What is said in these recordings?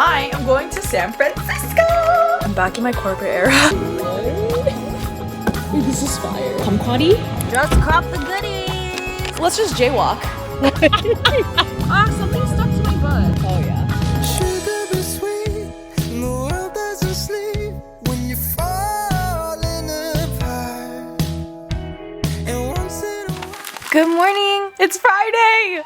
I am going to San Francisco. I'm back in my corporate era. Wait, this is fire. Kumquatty? Just crop the goodies. Let's just jaywalk. Ah, something stuck to my butt. Oh yeah. Sugar be sweet, and the world doesn't sleep when you're falling apart. And once in a while. Good morning. It's Friday.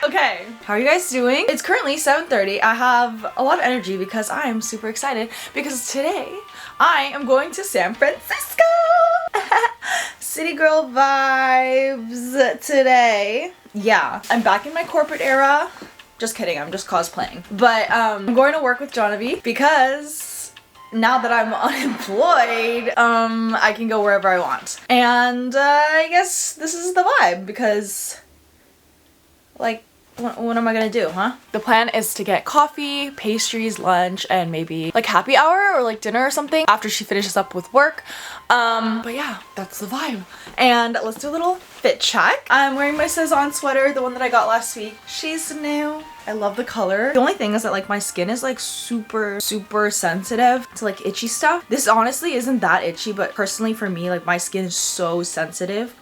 Okay, how are you guys doing? It's currently 7:30. I have a lot of energy because I am super excited because today I am going to San Francisco. City girl vibes today. Yeah, I'm back in my corporate era. Just kidding, I'm just cosplaying. But I'm going to work with Jonavi because now that I'm unemployed, I can go wherever I want. And I guess this is the vibe because, like, what am I gonna do, huh? The plan is to get coffee, pastries, lunch, and maybe like happy hour or like dinner or something after she finishes up with work. But yeah, that's the vibe. And let's do a little fit check. I'm wearing my Saison sweater, the one that I got last week. She's new. I love the color. The only thing is that like my skin is like super sensitive to like itchy stuff. This honestly isn't that itchy, but personally for me, like my skin is so sensitive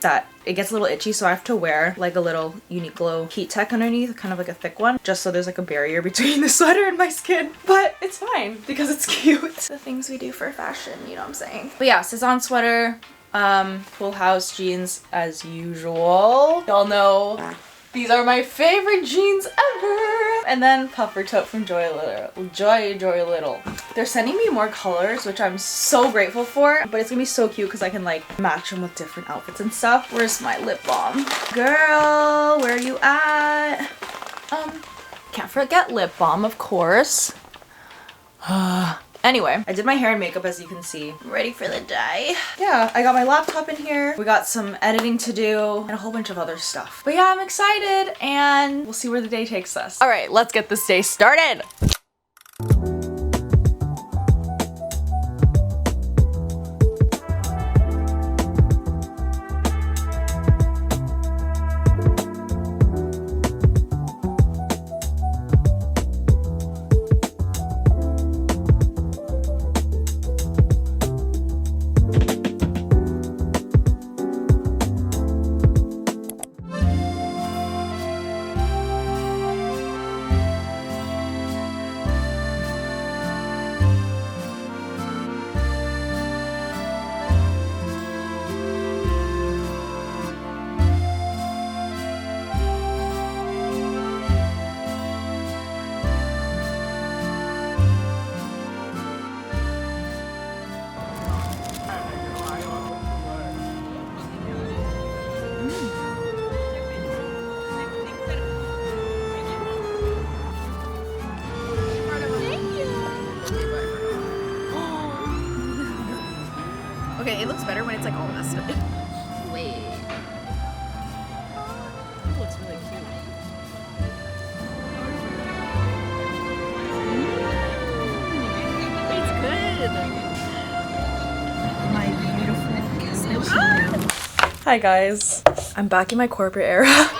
that it gets a little itchy, so I have to wear like a little Uniqlo heat tech underneath, kind of like a thick one, just so there's like a barrier between the sweater and my skin. But it's fine because it's cute. The things we do for fashion, you know what I'm saying? But yeah, Saison sweater, Full House jeans as usual. Y'all know these are my favorite jeans ever. And then puffer tote from Joy Little. They're sending me more colors, which I'm so grateful for. But it's gonna be so cute because I can like match them with different outfits and stuff. Where's my lip balm? Girl, where are you at? Can't forget lip balm, of course. Anyway, I did my hair and makeup, as you can see. I'm ready for the day. Yeah, I got my laptop in here. We got some editing to do and a whole bunch of other stuff. But yeah, I'm excited and we'll see where the day takes us. All right, let's get this day started. Okay, it looks better when it's like all messed up. Wait. It looks really cute. It's good. My beautiful. Hi guys. I'm back in my corporate era.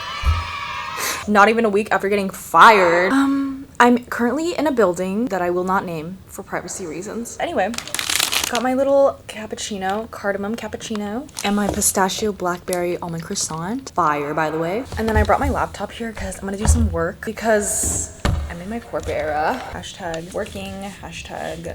Not even a week after getting fired. I'm currently in a building that I will not name for privacy reasons. Anyway. Got my little cappuccino, cardamom cappuccino, and my pistachio blackberry almond croissant. Fire, by the way. And then I brought my laptop here because I'm gonna do some work because I'm in my corporate era. Hashtag working, hashtag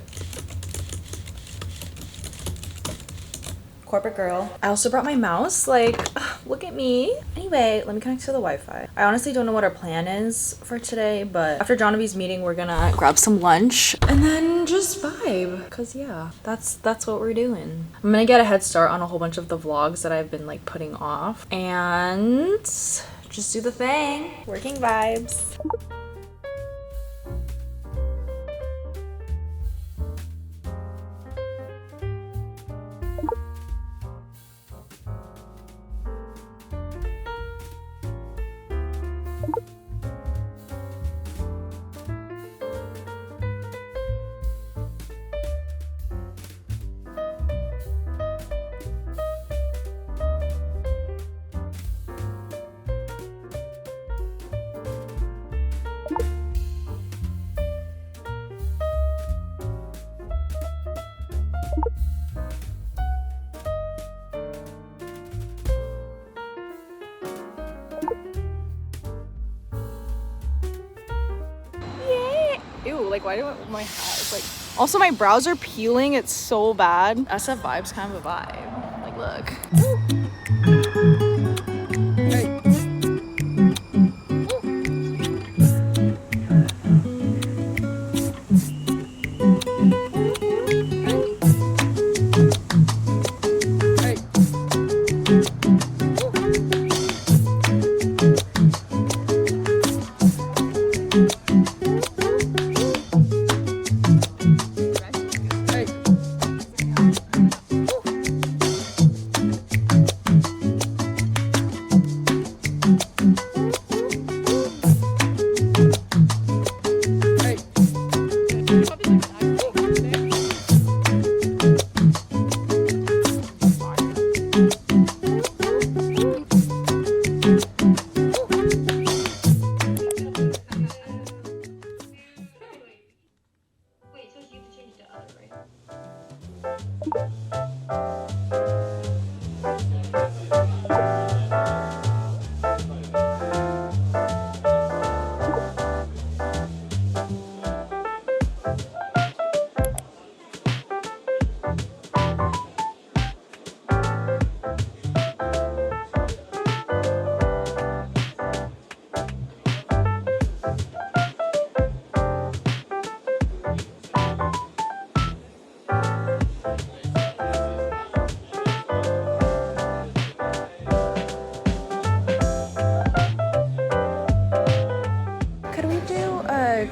corporate girl. I also brought my mouse, like, look at me. Anyway, let me connect to the Wi-Fi. I honestly don't know what our plan is for today, but after Jonavi's meeting, we're gonna grab some lunch and then just vibe. Cause yeah, that's what we're doing. I'm gonna get a head start on a whole bunch of the vlogs that I've been like putting off and just do the thing. Working vibes. Like, why do my hat is like... Also, my brows are peeling. It's so bad. SF Vibe's kind of a vibe. Like, look.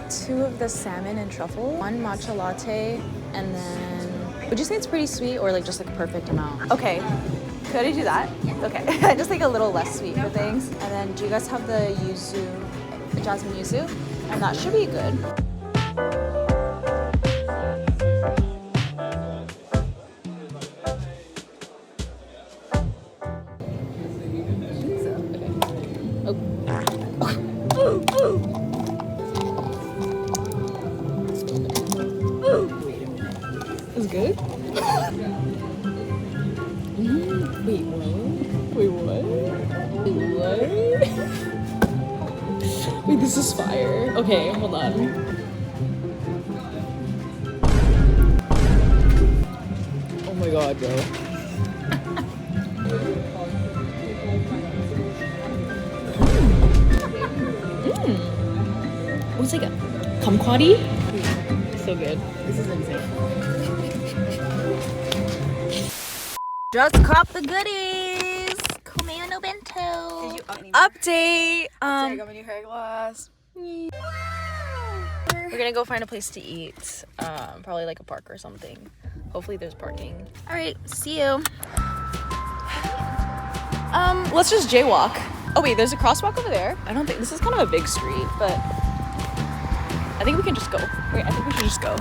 Two of the salmon and truffle, one matcha latte, and then would you say it's pretty sweet or like just like a perfect amount? Okay, could I do that? Yeah. Okay, just like a little less sweet for things. And then do you guys have the yuzu, the jasmine yuzu? And that should be good. Is good? Wait, what? Wait, what? Wait, what? Wait, this is fire. Okay, hold on. Oh my god, bro. What's like a kumquatty? So good. This is insane. Just cop the goodies. Kumayo no bento. Update. I got my new hair glass. We're gonna go find a place to eat. Probably like a park or something. Hopefully there's parking. All right, see you. Let's just jaywalk. Oh wait, there's a crosswalk over there. I don't think this is kind of a big street, but I think we can just go. Wait, I think we should just go.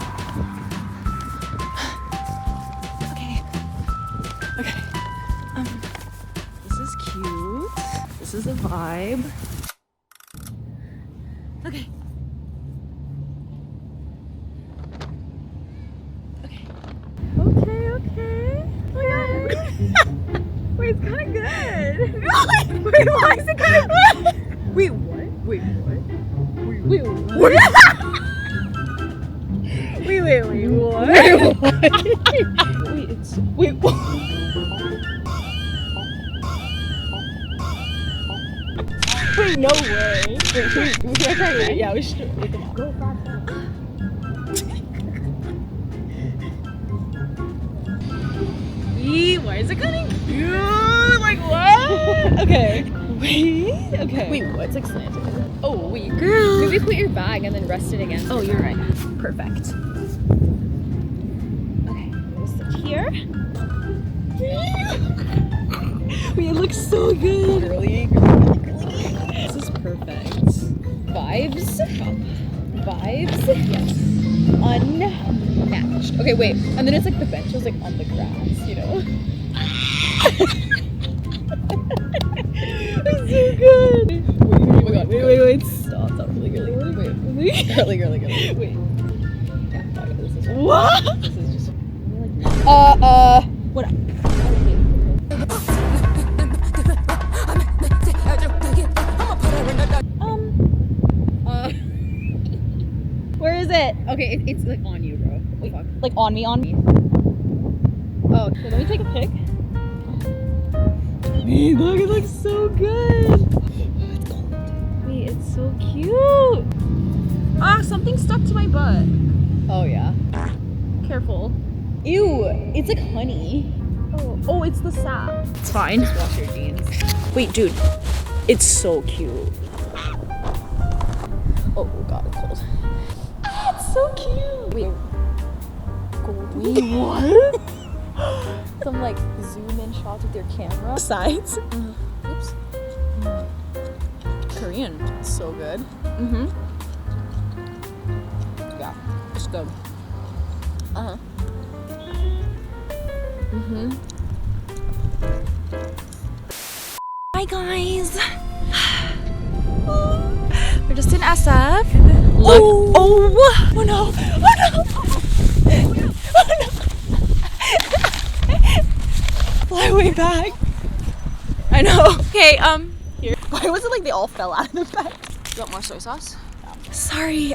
Okay. This is cute. This is a vibe. Okay. Okay. Wait, it's kind of good. Wait, why is it kind of good? Wait, what? Wait, what? Wait, what? Wait, what? Wait, it's... Wait, what? Wait, no way. Wait, should we try it? Yeah, we should. Wait, come on. Go faster. Why is it kind of cute? Like, what? Okay. Wait, okay. Wait, what? It's like slanted. Oh, wait, girl. Maybe put your bag and then rest it against. Oh, you're right. Perfect. Okay, we'll sit here. Wait, it looks so good. Girly. This is perfect. Vibes. Yes. Unmatched. Okay, wait. And then it's like the bench is like on the grass, you know? It's so good. Oh my god. Wait. Stop, really. Wait. Girly. Wait. Yeah, oh, this is What? This is just What up? Where is it? it. Okay, it's like on you, bro. Oh, fuck. Like on me. Oh, okay, let me take a pic. Wait, look, it looks so good. It's cold. Wait, it's so cute. Ah, something stuck to my butt. Oh yeah. Careful. Ew, it's like honey. Oh, it's the sap. It's fine. Just wash your jeans. Wait, dude, it's so cute. Oh god, it's cold. It's so cute. Wait, Wait, what? some like zoom in shots with your camera. Sides. Oops. Korean, so good. Mm-hmm. Yeah, it's good. Uh-huh. Mm-hmm. Hi guys. We're just in SF. Look. Oh no. Fly way back. I know. Okay, here. Why was it like they all fell out of the bag? You want more soy sauce? Sorry,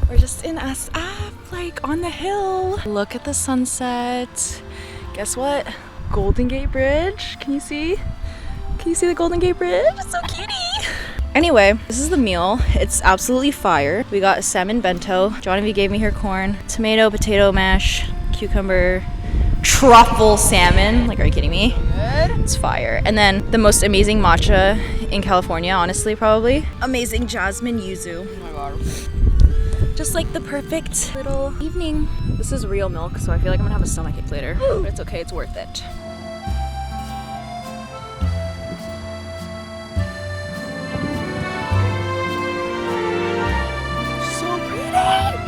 we're just in SF, like on the hill. Look at the sunset. Guess what? Golden Gate Bridge. Can you see? Can you see the Golden Gate Bridge? It's so cutie. Anyway, this is the meal. It's absolutely fire. We got salmon bento. Genevieve gave me her corn, tomato, potato mash, cucumber, truffle salmon. Like, are you kidding me? Good. It's fire. And then the most amazing matcha in California, honestly, probably. Amazing jasmine yuzu. Oh my god. Just like the perfect little evening. This is real milk, so I feel like I'm gonna have a stomachache later. But it's okay, it's worth it. So pretty!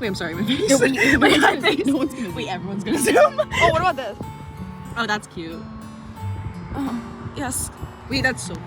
Wait, I'm sorry, my face. No, wait, my face. No one's gonna Wait, everyone's gonna zoom. Oh, what about this? Oh, that's cute. Oh, yes. Wait, that's so cute.